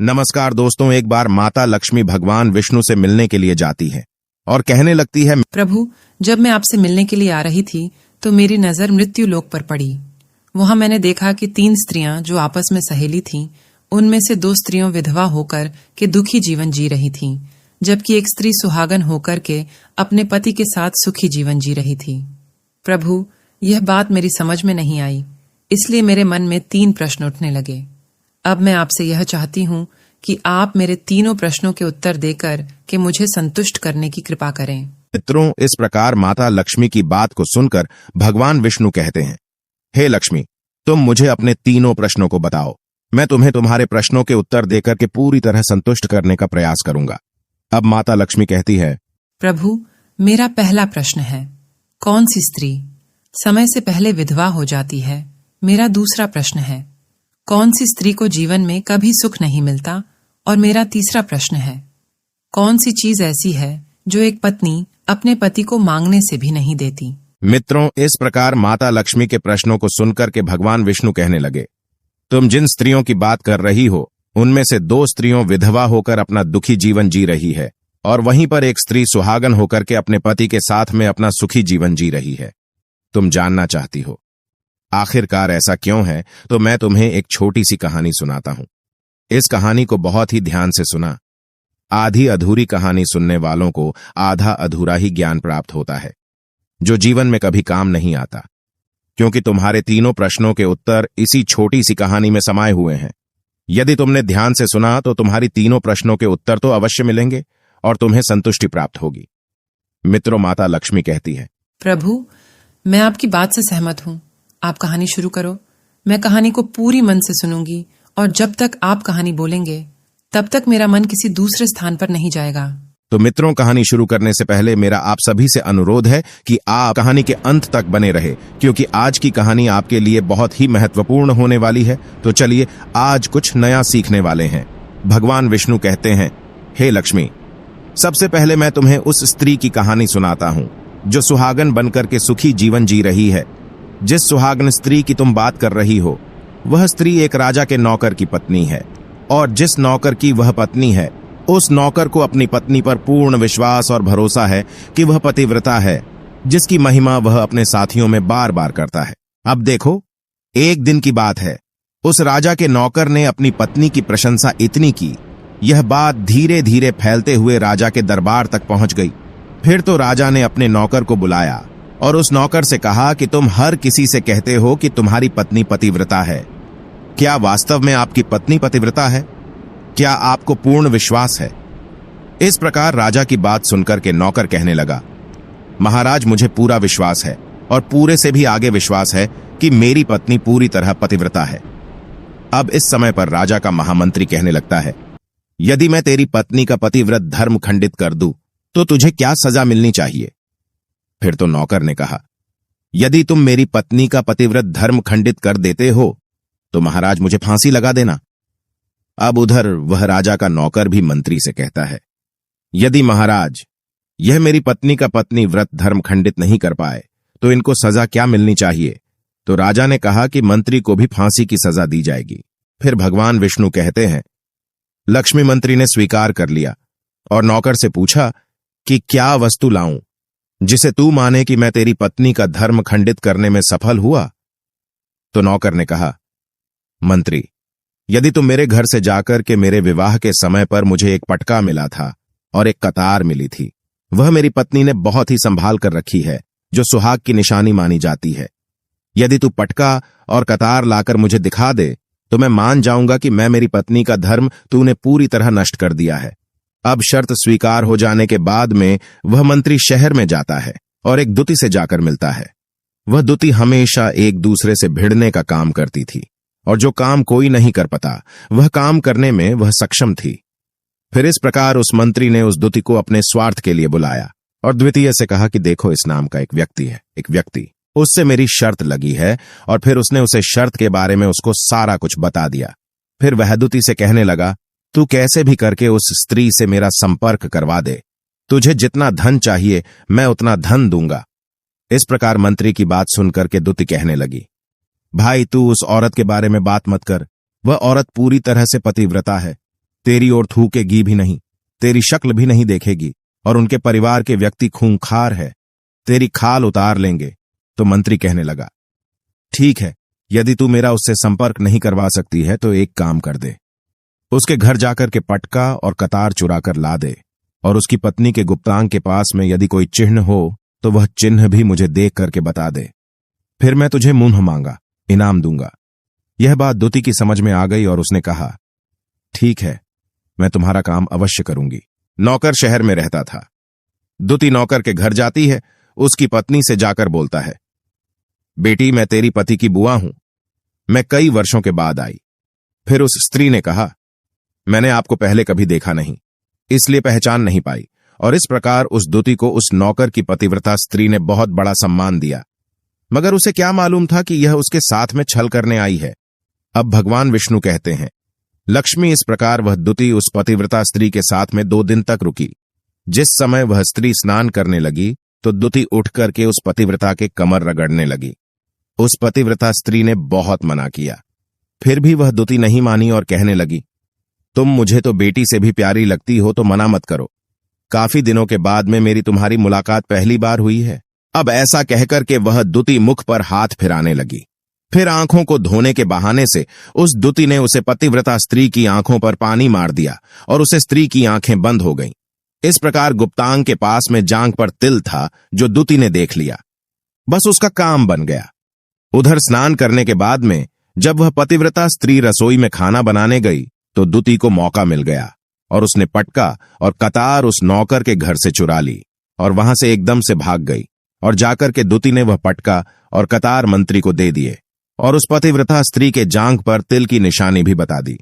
नमस्कार दोस्तों। एक बार माता लक्ष्मी भगवान विष्णु से मिलने के लिए जाती है और कहने लगती है, प्रभु, जब मैं आपसे मिलने के लिए आ रही थी तो मेरी नजर मृत्यु लोक पर पड़ी। वहां मैंने देखा कि 3 स्त्रियां जो आपस में सहेली थीं, उनमें से 2 स्त्रियों विधवा होकर के दुखी जीवन जी रही थीं, जबकि एक स्त्री सुहागन होकर के अपने पति के साथ सुखी जीवन जी रही थी। प्रभु, यह बात मेरी समझ में नहीं आई, इसलिए मेरे मन में 3 प्रश्न उठने लगे। अब मैं आपसे यह चाहती हूँ कि आप मेरे तीनों प्रश्नों के उत्तर देकर के मुझे संतुष्ट करने की कृपा करें। मित्रों, इस प्रकार माता लक्ष्मी की बात को सुनकर भगवान विष्णु कहते हैं, हे लक्ष्मी, तुम मुझे अपने तीनों प्रश्नों को बताओ। मैं तुम्हें तुम्हारे प्रश्नों के उत्तर देकर के पूरी तरह संतुष्ट करने का प्रयास करूंगा। अब माता लक्ष्मी कहती है, प्रभु, मेरा पहला प्रश्न है, कौन सी स्त्री समय से पहले विधवा हो जाती है? मेरा दूसरा प्रश्न है, कौन सी स्त्री को जीवन में कभी सुख नहीं मिलता? और मेरा तीसरा प्रश्न है, कौन सी चीज ऐसी है जो एक पत्नी अपने पति को मांगने से भी नहीं देती? मित्रों, इस प्रकार माता लक्ष्मी के प्रश्नों को सुनकर के भगवान विष्णु कहने लगे, तुम जिन स्त्रियों की बात कर रही हो उनमें से 2 स्त्रियों विधवा होकर अपना दुखी जीवन जी रही है और वहीं पर एक स्त्री सुहागन होकर के अपने पति के साथ में अपना सुखी जीवन जी रही है। तुम जानना चाहती हो आखिरकार ऐसा क्यों है, तो मैं तुम्हें एक छोटी सी कहानी सुनाता हूं। इस कहानी को बहुत ही ध्यान से सुना। आधी अधूरी कहानी सुनने वालों को आधा अधूरा ही ज्ञान प्राप्त होता है, जो जीवन में कभी काम नहीं आता, क्योंकि तुम्हारे तीनों प्रश्नों के उत्तर इसी छोटी सी कहानी में समाये हुए हैं। यदि तुमने ध्यान से सुना तो तुम्हारी तीनों प्रश्नों के उत्तर तो अवश्य मिलेंगे और तुम्हें संतुष्टि प्राप्त होगी। मित्रों, माता लक्ष्मी कहती है, प्रभु, मैं आपकी बात से सहमत हूँ। आप कहानी शुरू करो। मैं कहानी को पूरी मन से सुनूंगी और जब तक आप कहानी बोलेंगे तब तक मेरा मन किसी दूसरे स्थान पर नहीं जाएगा। तो मित्रों, कहानी शुरू करने से पहले मेरा आप सभी से अनुरोध है कि आप कहानी के अंत तक बने रहे, क्योंकि आज की कहानी आपके लिए बहुत ही महत्वपूर्ण होने वाली है। तो चलिए, आज कुछ नया सीखने वाले हैं। भगवान विष्णु कहते हैं, हे लक्ष्मी, सबसे पहले मैं तुम्हें उस स्त्री की कहानी सुनाता हूं जो सुहागन बनकर के सुखी जीवन जी रही है। जिस सुहागन स्त्री की तुम बात कर रही हो, वह स्त्री एक राजा के नौकर की पत्नी है, और जिस नौकर की वह पत्नी है, उस नौकर को अपनी पत्नी पर पूर्ण विश्वास और भरोसा है कि वह पतिव्रता है, जिसकी महिमा वह अपने साथियों में बार बार करता है। अब देखो, एक दिन की बात है, उस राजा के नौकर ने अपनी पत्नी की प्रशंसा इतनी की, यह बात धीरे धीरे फैलते हुए राजा के दरबार तक पहुंच गई। फिर तो राजा ने अपने नौकर को बुलाया और उस नौकर से कहा कि तुम हर किसी से कहते हो कि तुम्हारी पत्नी पतिव्रता है। क्या वास्तव में आपकी पत्नी पतिव्रता है? क्या आपको पूर्ण विश्वास है? इस प्रकार राजा की बात सुनकर के नौकर कहने लगा, महाराज, मुझे पूरा विश्वास है और पूरे से भी आगे विश्वास है कि मेरी पत्नी पूरी तरह पतिव्रता है। अब इस समय पर राजा का महामंत्री कहने लगता है, यदि मैं तेरी पत्नी का पतिव्रत धर्म खंडित कर दूं तो तुझे क्या सजा मिलनी चाहिए? फिर तो नौकर ने कहा, यदि तुम मेरी पत्नी का पतिव्रत धर्म खंडित कर देते हो तो महाराज मुझे फांसी लगा देना। अब उधर वह राजा का नौकर भी मंत्री से कहता है, यदि महाराज यह मेरी पत्नी का पत्नी व्रत धर्म खंडित नहीं कर पाए तो इनको सजा क्या मिलनी चाहिए? तो राजा ने कहा कि मंत्री को भी फांसी की सजा दी जाएगी। फिर भगवान विष्णु कहते हैं, लक्ष्मी मंत्री ने स्वीकार कर लिया और नौकर से पूछा कि क्या वस्तु लाऊं जिसे तू माने कि मैं तेरी पत्नी का धर्म खंडित करने में सफल हुआ? तो नौकर ने कहा, मंत्री, यदि तुम मेरे घर से जाकर के मेरे विवाह के समय पर मुझे एक पटका मिला था और एक कतार मिली थी, वह मेरी पत्नी ने बहुत ही संभाल कर रखी है, जो सुहाग की निशानी मानी जाती है। यदि तू पटका और कतार लाकर मुझे दिखा दे तो मैं मान जाऊंगा कि मैं मेरी पत्नी का धर्म तूने पूरी तरह नष्ट कर दिया है। अब शर्त स्वीकार हो जाने के बाद में वह मंत्री शहर में जाता है और एक दुती से जाकर मिलता है। वह दुती हमेशा एक दूसरे से भिड़ने का काम करती थी और जो काम कोई नहीं कर पाता वह काम करने में वह सक्षम थी। फिर इस प्रकार उस मंत्री ने उस दुती को अपने स्वार्थ के लिए बुलाया और द्वितीय से कहा कि देखो, इस नाम का एक व्यक्ति उससे मेरी शर्त लगी है। और फिर उसने उसे शर्त के बारे में उसको सारा कुछ बता दिया। फिर वह दुती से कहने लगा, तू कैसे भी करके उस स्त्री से मेरा संपर्क करवा दे, तुझे जितना धन चाहिए मैं उतना धन दूंगा। इस प्रकार मंत्री की बात सुनकर के दुती कहने लगी, भाई, तू उस औरत के बारे में बात मत कर, वह औरत पूरी तरह से पतिव्रता है, तेरी ओर थूकेगी भी नहीं, तेरी शक्ल भी नहीं देखेगी, और उनके परिवार के व्यक्ति खूंखार है, तेरी खाल उतार लेंगे। तो मंत्री कहने लगा, ठीक है, यदि तू मेरा उससे संपर्क नहीं करवा सकती है तो एक काम कर दे, उसके घर जाकर के पटका और कतार चुरा कर ला दे, और उसकी पत्नी के गुप्तांग के पास में यदि कोई चिन्ह हो तो वह चिन्ह भी मुझे देख करके बता दे, फिर मैं तुझे मुंह मांगा इनाम दूंगा। यह बात दुती की समझ में आ गई और उसने कहा, ठीक है, मैं तुम्हारा काम अवश्य करूंगी। नौकर शहर में रहता था। दुती नौकर के घर जाती है, उसकी पत्नी से जाकर बोलता है, बेटी, मैं तेरी पति की बुआ हूं, मैं कई वर्षों के बाद आई। फिर उस स्त्री ने कहा, मैंने आपको पहले कभी देखा नहीं, इसलिए पहचान नहीं पाई। और इस प्रकार उस दुती को उस नौकर की पतिव्रता स्त्री ने बहुत बड़ा सम्मान दिया, मगर उसे क्या मालूम था कि यह उसके साथ में छल करने आई है। अब भगवान विष्णु कहते हैं, लक्ष्मी, इस प्रकार वह दुती उस पतिव्रता स्त्री के साथ में 2 दिन तक रुकी। जिस समय वह स्त्री स्नान करने लगी तो दुती उठ करके उस पतिव्रता के कमर रगड़ने लगी। उस पतिव्रता स्त्री ने बहुत मना किया, फिर भी वह दुती नहीं मानी और कहने लगी, तुम मुझे तो बेटी से भी प्यारी लगती हो, तो मना मत करो। काफी दिनों के बाद में मेरी तुम्हारी मुलाकात पहली बार हुई है। अब ऐसा कहकर के वह दुती मुख पर हाथ फिराने लगी। फिर आंखों को धोने के बहाने से उस दुती ने उसे पतिव्रता स्त्री की आंखों पर पानी मार दिया और उसे स्त्री की आंखें बंद हो गईं। इस प्रकार गुप्तांग के पास में जांघ पर तिल था जो दुती ने देख लिया। बस उसका काम बन गया। उधर स्नान करने के बाद में जब वह पतिव्रता स्त्री रसोई में खाना बनाने गई तो दुती को मौका मिल गया और उसने पटका और कतार उस नौकर के घर से चुरा ली और वहां से एकदम से भाग गई। और जाकर के दुती ने वह पटका और कतार मंत्री को दे दिए और उस पतिव्रता स्त्री के जांघ पर तिल की निशानी भी बता दी।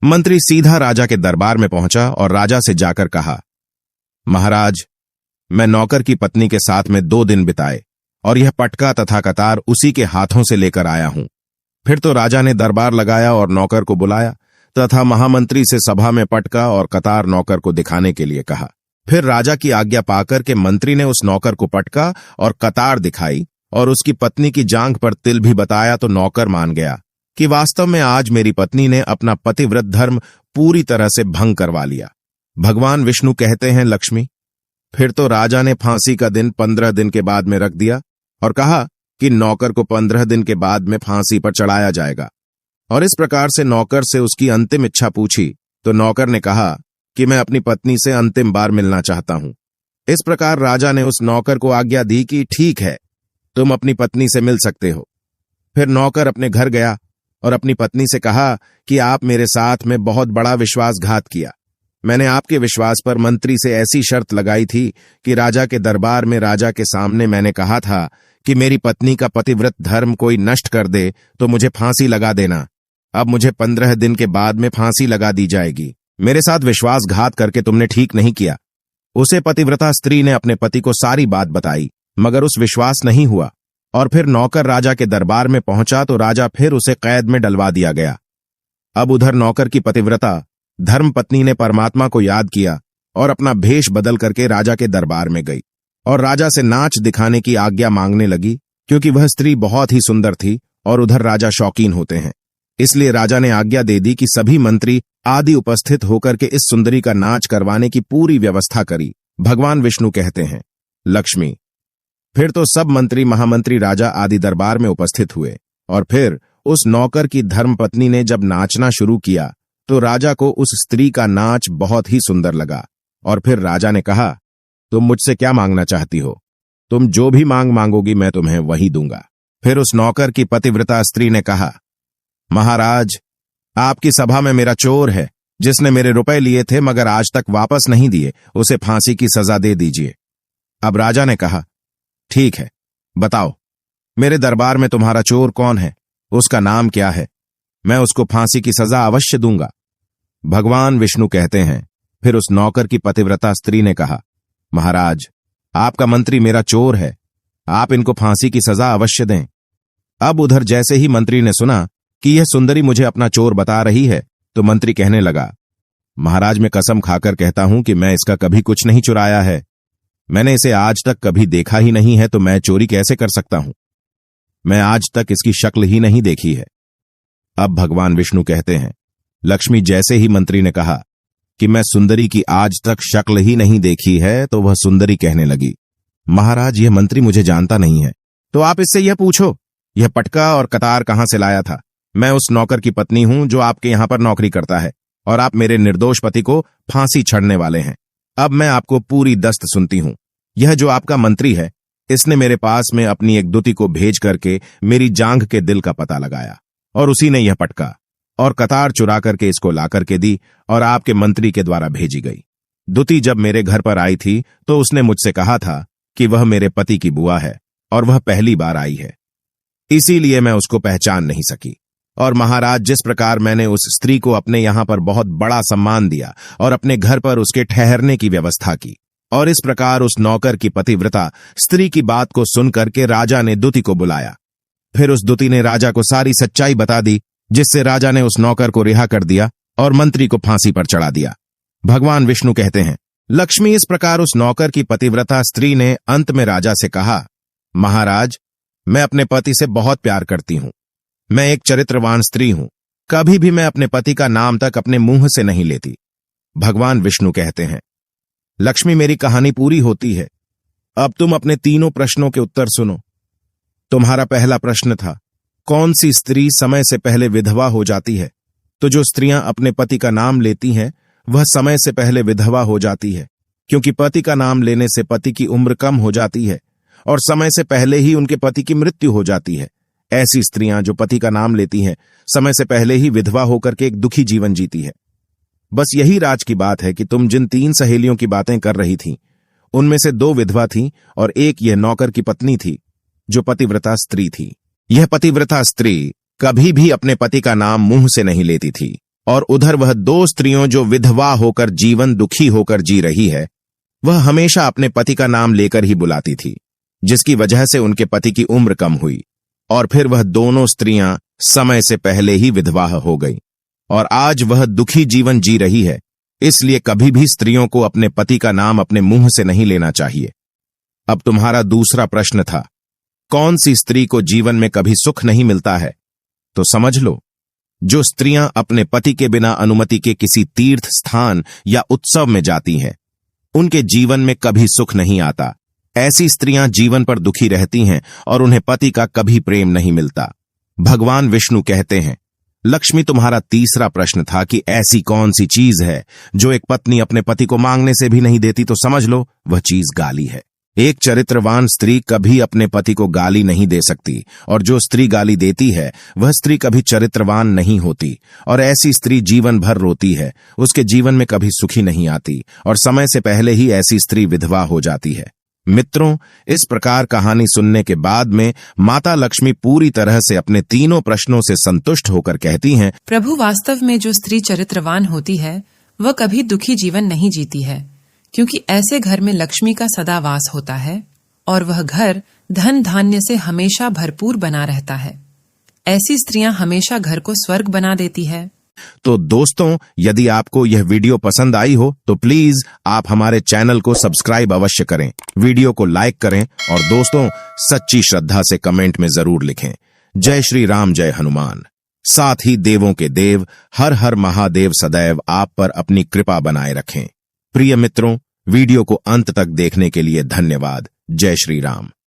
मंत्री सीधा राजा के दरबार में पहुंचा और राजा से जाकर कहा, महाराज, मैं नौकर की पत्नी के साथ में 2 दिन बिताए और यह पटका तथा कतार उसी के हाथों से लेकर आया हूं। फिर तो राजा ने दरबार लगाया और नौकर को बुलाया तथा महामंत्री से सभा में पटका और कतार नौकर को दिखाने के लिए कहा। फिर राजा की आज्ञा पाकर के मंत्री ने उस नौकर को पटका और कतार दिखाई और उसकी पत्नी की जांघ पर तिल भी बताया तो नौकर मान गया कि वास्तव में आज मेरी पत्नी ने अपना पतिव्रत धर्म पूरी तरह से भंग करवा लिया। भगवान विष्णु कहते हैं, लक्ष्मी, फिर तो राजा ने फांसी का दिन 15 दिन के बाद में रख दिया और कहा कि नौकर को 15 दिन के बाद में फांसी पर चढ़ाया जाएगा। और इस प्रकार से नौकर से उसकी अंतिम इच्छा पूछी तो नौकर ने कहा कि मैं अपनी पत्नी से अंतिम बार मिलना चाहता हूं। इस प्रकार राजा ने उस नौकर को आज्ञा दी कि ठीक है, तुम अपनी पत्नी से मिल सकते हो। फिर नौकर अपने घर गया और अपनी पत्नी से कहा कि आप मेरे साथ में बहुत बड़ा विश्वासघात किया। मैंने आपके विश्वास पर मंत्री से ऐसी शर्त लगाई थी कि राजा के दरबार में राजा के सामने मैंने कहा था कि मेरी पत्नी का पतिव्रत धर्म कोई नष्ट कर दे तो मुझे फांसी लगा देना। अब मुझे 15 दिन के बाद में फांसी लगा दी जाएगी। मेरे साथ विश्वासघात करके तुमने ठीक नहीं किया। उसे पतिव्रता स्त्री ने अपने पति को सारी बात बताई, मगर उस विश्वास नहीं हुआ और फिर नौकर राजा के दरबार में पहुंचा तो राजा फिर उसे कैद में डलवा दिया गया। अब उधर नौकर की पतिव्रता धर्मपत्नी ने परमात्मा को याद किया और अपना भेष बदल करके राजा के दरबार में गई और राजा से नाच दिखाने की आज्ञा मांगने लगी, क्योंकि वह स्त्री बहुत ही सुंदर थी और उधर राजा शौकीन होते हैं। इसलिए राजा ने आज्ञा दे दी कि सभी मंत्री आदि उपस्थित होकर के इस सुंदरी का नाच करवाने की पूरी व्यवस्था करी। भगवान विष्णु कहते हैं, लक्ष्मी, फिर तो सब मंत्री, महामंत्री, राजा आदि दरबार में उपस्थित हुए और फिर उस नौकर की धर्मपत्नी ने जब नाचना शुरू किया तो राजा को उस स्त्री का नाच बहुत ही सुंदर लगा। और फिर राजा ने कहा, तुम मुझसे क्या मांगना चाहती हो? तुम जो भी मांगोगी मैं तुम्हें वही दूंगा। फिर उस नौकर की पतिव्रता स्त्री ने कहा, महाराज, आपकी सभा में मेरा चोर है जिसने मेरे रुपए लिए थे मगर आज तक वापस नहीं दिए, उसे फांसी की सजा दे दीजिए। अब राजा ने कहा, ठीक है, बताओ मेरे दरबार में तुम्हारा चोर कौन है, उसका नाम क्या है? मैं उसको फांसी की सजा अवश्य दूंगा। भगवान विष्णु कहते हैं, फिर उस नौकर की पतिव्रता स्त्री ने कहा, महाराज, आपका मंत्री मेरा चोर है, आप इनको फांसी की सजा अवश्य दें। अब उधर जैसे ही मंत्री ने सुना कि यह सुंदरी मुझे अपना चोर बता रही है तो मंत्री कहने लगा, महाराज, मैं कसम खाकर कहता हूं कि मैं इसका कभी कुछ नहीं चुराया है। मैंने इसे आज तक कभी देखा ही नहीं है, तो मैं चोरी कैसे कर सकता हूं? मैं आज तक इसकी शक्ल ही नहीं देखी है। अब भगवान विष्णु कहते हैं, लक्ष्मी जैसे ही मंत्री ने कहा कि मैं सुंदरी की आज तक शक्ल ही नहीं देखी है, तो वह सुंदरी कहने लगी, महाराज, यह मंत्री मुझे जानता नहीं है, तो आप इससे यह पूछो, यह पटका और कतार कहां से लाया था। मैं उस नौकर की पत्नी हूं जो आपके यहां पर नौकरी करता है, और आप मेरे निर्दोष पति को फांसी चढ़ने वाले हैं। अब मैं आपको पूरी दस्त सुनती हूं। यह जो आपका मंत्री है, इसने मेरे पास में अपनी एक दूती को भेज करके मेरी जांघ के दिल का पता लगाया, और उसी ने यह पटका और कतार चुरा करके इसको ला करके दी और आपके मंत्री के द्वारा भेजी गई। दूती जब मेरे घर पर आई थी तो उसने मुझसे कहा था कि वह मेरे पति की बुआ है और वह पहली बार आई है, इसीलिए मैं उसको पहचान नहीं सकी। और महाराज, जिस प्रकार मैंने उस स्त्री को अपने यहां पर बहुत बड़ा सम्मान दिया और अपने घर पर उसके ठहरने की व्यवस्था की, और इस प्रकार उस नौकर की पतिव्रता स्त्री की बात को सुनकर के राजा ने दूती को बुलाया। फिर उस दूती ने राजा को सारी सच्चाई बता दी, जिससे राजा ने उस नौकर को रिहा कर दिया और मंत्री को फांसी पर चढ़ा दिया। भगवान विष्णु कहते हैं, लक्ष्मी, इस प्रकार उस नौकर की पतिव्रता स्त्री ने अंत में राजा से कहा, महाराज, मैं अपने पति से बहुत प्यार करती हूं। मैं एक चरित्रवान स्त्री हूं। कभी भी मैं अपने पति का नाम तक अपने मुंह से नहीं लेती। भगवान विष्णु कहते हैं, लक्ष्मी, मेरी कहानी पूरी होती है। अब तुम अपने तीनों प्रश्नों के उत्तर सुनो। तुम्हारा पहला प्रश्न था, कौन सी स्त्री समय से पहले विधवा हो जाती है? तो जो स्त्रियां अपने पति का नाम लेती हैं, वह समय से पहले विधवा हो जाती है, क्योंकि पति का नाम लेने से पति की उम्र कम हो जाती है और समय से पहले ही उनके पति की मृत्यु हो जाती है। ऐसी स्त्रियां जो पति का नाम लेती हैं, समय से पहले ही विधवा होकर के एक दुखी जीवन जीती है। बस यही राज की बात है कि तुम जिन 3 सहेलियों की बातें कर रही थी, उनमें से 2 विधवा थीं और एक यह नौकर की पत्नी थी जो पतिव्रता स्त्री थी। यह पतिव्रता स्त्री कभी भी अपने पति का नाम मुंह से नहीं लेती थी, और उधर वह 2 स्त्रियों जो विधवा होकर जीवन दुखी होकर जी रही है, वह हमेशा अपने पति का नाम लेकर ही बुलाती थी, जिसकी वजह से उनके पति की उम्र कम हुई और फिर वह दोनों स्त्रियां समय से पहले ही विधवा हो गई और आज वह दुखी जीवन जी रही है। इसलिए कभी भी स्त्रियों को अपने पति का नाम अपने मुंह से नहीं लेना चाहिए। अब तुम्हारा दूसरा प्रश्न था, कौन सी स्त्री को जीवन में कभी सुख नहीं मिलता है? तो समझ लो, जो स्त्रियां अपने पति के बिना अनुमति के किसी तीर्थ स्थान या उत्सव में जाती हैं, उनके जीवन में कभी सुख नहीं आता। ऐसी स्त्रियां जीवन पर दुखी रहती हैं और उन्हें पति का कभी प्रेम नहीं मिलता। भगवान विष्णु कहते हैं, लक्ष्मी, तुम्हारा तीसरा प्रश्न था कि ऐसी कौन सी चीज है जो एक पत्नी अपने पति को मांगने से भी नहीं देती, तो समझ लो, वह चीज गाली है। एक चरित्रवान स्त्री कभी अपने पति को गाली नहीं दे सकती, और जो स्त्री गाली देती है वह स्त्री कभी चरित्रवान नहीं होती, और ऐसी स्त्री जीवन भर रोती है, उसके जीवन में कभी सुखी नहीं आती, और समय से पहले ही ऐसी स्त्री विधवा हो जाती है। मित्रों, इस प्रकार कहानी सुनने के बाद में माता लक्ष्मी पूरी तरह से अपने तीनों प्रश्नों से संतुष्ट होकर कहती हैं, प्रभु, वास्तव में जो स्त्री चरित्रवान होती है वह कभी दुखी जीवन नहीं जीती है, क्योंकि ऐसे घर में लक्ष्मी का सदा वास होता है और वह घर धन धान्य से हमेशा भरपूर बना रहता है। ऐसी स्त्रियां हमेशा घर को स्वर्ग बना देती है। तो दोस्तों, यदि आपको यह वीडियो पसंद आई हो तो प्लीज आप हमारे चैनल को सब्सक्राइब अवश्य करें, वीडियो को लाइक करें और दोस्तों, सच्ची श्रद्धा से कमेंट में जरूर लिखें, जय श्री राम, जय हनुमान। साथ ही देवों के देव हर हर महादेव सदैव आप पर अपनी कृपा बनाए रखें। प्रिय मित्रों, वीडियो को अंत तक देखने के लिए धन्यवाद। जय श्री राम।